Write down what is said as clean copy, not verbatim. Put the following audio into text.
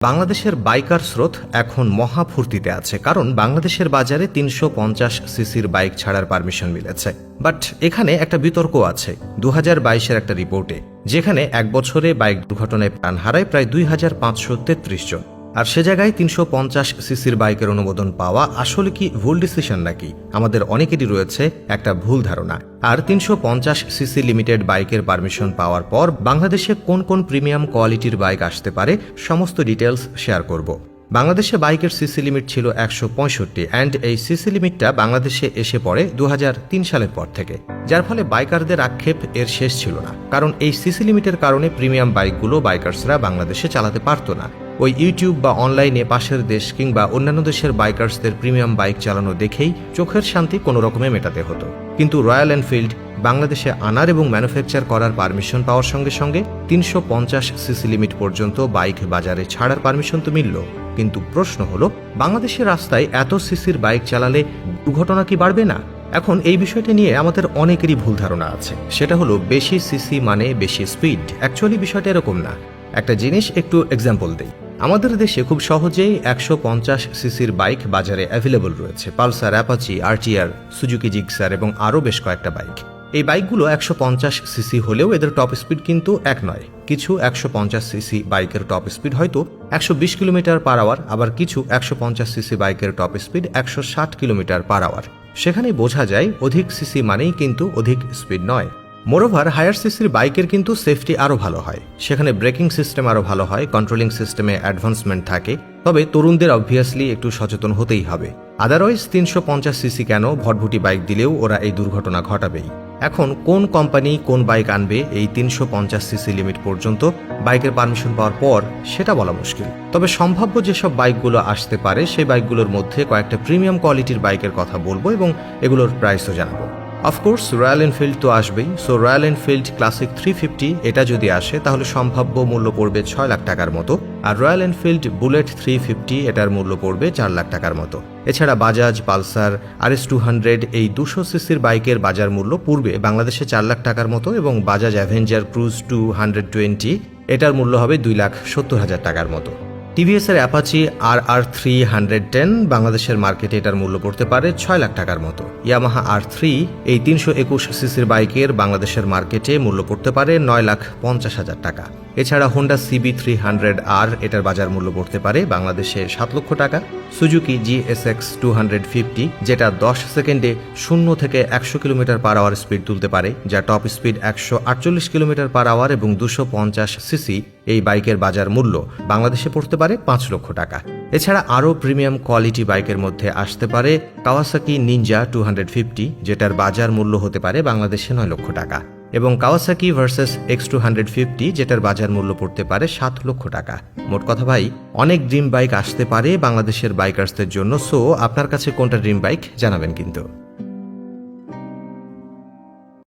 বাংলাদেশের বাইকার স্রোত এখন মহাফুর্তিতে আছে, কারণ বাংলাদেশের বাজারে ৩৫০ সিসির বাইক ছাড়ার পারমিশন মিলেছে। বাট এখানে একটা বিতর্ক আছে ২০২২-এর একটা রিপোর্টে, যেখানে এক বছরে বাইক দুর্ঘটনায় প্রাণ হারায় প্রায় ২৫৩৩ জন। আর সে জায়গায় ৩৫০ সিসির বাইকের অনুমোদন পাওয়া আসলে কি ভুল ডিসিশন নাকি? আমাদের অনেকেরই রয়েছে একটা ভুল ধারণা। আর ৩৫০ সিসি লিমিটেড বাইকের পারমিশন পাওয়ার পর বাংলাদেশে কোন কোন প্রিমিয়াম কোয়ালিটির বাইক আসতে পারে সমস্ত ডিটেলস শেয়ার করব। বাংলাদেশে বাইকের সিসি লিমিট ছিল ১৬৫ অ্যান্ড এই সিসি লিমিটটা বাংলাদেশে এসে পড়ে ২০০৩ সালের পর থেকে, যার ফলে বাইকারদের আক্ষেপ এর শেষ ছিল না। কারণ এই সিসি লিমিটের কারণে প্রিমিয়াম বাইকগুলো বাইকার্সরা বাংলাদেশে চালাতে পারতো না। ওই ইউটিউব বা অনলাইনে পাশের দেশ কিংবা অন্যান্য দেশের বাইকার্সদের প্রিমিয়াম বাইক চালানো দেখেই চোখের শান্তি কোনো রকমে মেটাতে হতো। কিন্তু রয়্যাল এনফিল্ড বাংলাদেশে আনার এবং ম্যানুফ্যাকচার করার পারমিশন পাওয়ার সঙ্গে সঙ্গে ৩৫০ সিসি লিমিট পর্যন্ত বাইক বাজারে ছাড়ার পারমিশন তো মিলল। কিন্তু প্রশ্ন হলো, বাংলাদেশের রাস্তায় এত সিসির বাইক চালালে দুর্ঘটনা কি বাড়বে না? এখন এই বিষয়টা নিয়ে আমাদের অনেকেরই ভুল ধারণা আছে। সেটা হলো বেশি সিসি মানে বেশি স্পিড। অ্যাকচুয়ালি বিষয়টা এরকম না। একটা জিনিস একটু এক্সাম্পল দেই। আমাদের দেশে খুব সহজেই ১৫০ সিসির বাইক বাজারে অ্যাভেলেবল রয়েছে। Pulsar, Apache, RTR, Suzuki Gixxer এবং আরও বেশ কয়েকটা বাইক। এই বাইকগুলো ১৫০ সিসি হলেও এদের টপ স্পিড কিন্তু এক নয়। কিছু ১৫০ সিসি বাইকের টপ স্পিড হয়তো ১২০ কিলোমিটার পার আওয়ার, আবার কিছু ১৫০ সিসি বাইকের top speed ১৬০ kilometre per hour. সেখানেই বোঝা যায় অধিক সিসি মানেই কিন্তু অধিক স্পিড নয়। মোরওভার হায়ার সিসির বাইকের কিন্তু সেফটি আরও ভালো হয়। সেখানে ব্রেকিং সিস্টেম আরও ভালো হয়, কন্ট্রোলিং সিস্টেমে অ্যাডভান্সমেন্ট থাকে। তবে তরুণদের অবভিয়াসলি একটু সচেতন হতেই হবে। আদারওয়াইজ ৩৫০ সিসি কেন, ভটভটি বাইক দিলেও ওরা এই দুর্ঘটনা ঘটাবেই। এখন কোন কোম্পানি কোন বাইক আনবে এই ৩৫০ সিসি লিমিট পর্যন্ত বাইকের পারমিশন পাওয়ার পর সেটা বলা মুশকিল। তবে সম্ভাব্য যেসব বাইকগুলো আসতে পারে সেই বাইকগুলোর মধ্যে কয়েকটা প্রিমিয়াম কোয়ালিটির বাইকের কথা বলবো এবং এগুলোর প্রাইসও জানাবো। অফকোর্স রয়্যাল এনফিল্ড তো আসবেই। সো রয়্যাল এনফিল্ড ক্লাসিক 350 এটা যদি আসে তাহলে সম্ভাব্য মূল্য পড়বে ৬ লাখ টাকার মতো। আর রয়্যাল এনফিল্ড বুলেট 350 এটার মূল্য পড়বে ৪ লাখ টাকার মতো। এছাড়া বাজাজ পালসার RS200 এই ২০০ সিসির বাইকের বাজার মূল্য পূর্বে বাংলাদেশে ৪ লাখ টাকার মতো এবং বাজাজ অ্যাভেঞ্জার ক্রুজ 220 এটার মূল্য হবে ২,৭০,০০০ টাকার মতো। টিভিএসের অ্যাপাচি RR310 বাংলাদেশের মার্কেটে এটার মূল্য পড়তে পারে ৬ লাখ টাকার মতো। ইয়ামাহা R3 এই ৩২১ সিসির বাইকের বাংলাদেশের মার্কেটে মূল্য পড়তে পারে ৯,৫০,০০০ টাকা। এছাড়া হোন্ডা CB300R এটার বাজার মূল্য পড়তে পারে বাংলাদেশে ৭ লক্ষ টাকা। সুজুকি GSX 250 যেটা ১০ সেকেন্ডে ০ থেকে ১০০ কিলোমিটার পার আওয়ার স্পিড তুলতে পারে, যা top speed ১৪৮ kilometre per hour এবং ২৫০ সিসি, এই বাইকের বাজার মূল্য বাংলাদেশে পড়তে পারে ৫ লক্ষ টাকা। এছাড়া আরও প্রিমিয়াম কোয়ালিটি বাইকের মধ্যে আসতে পারে কাওয়াসাকি নিনজা 250 যেটার বাজার মূল্য হতে পারে বাংলাদেশে ৯ লক্ষ টাকা, এবং কাওয়াসাকি ভার্সেস X250 যেটার বাজার মূল্য পড়তে পারে ৭ লক্ষ টাকা। মোট কথা ভাই, অনেক ড্রিম বাইক আসতে পারে বাংলাদেশের বাইকার্সদের জন্য। সো আপনার কাছে কোনটা ড্রিম বাইক জানাবেন কিন্তু।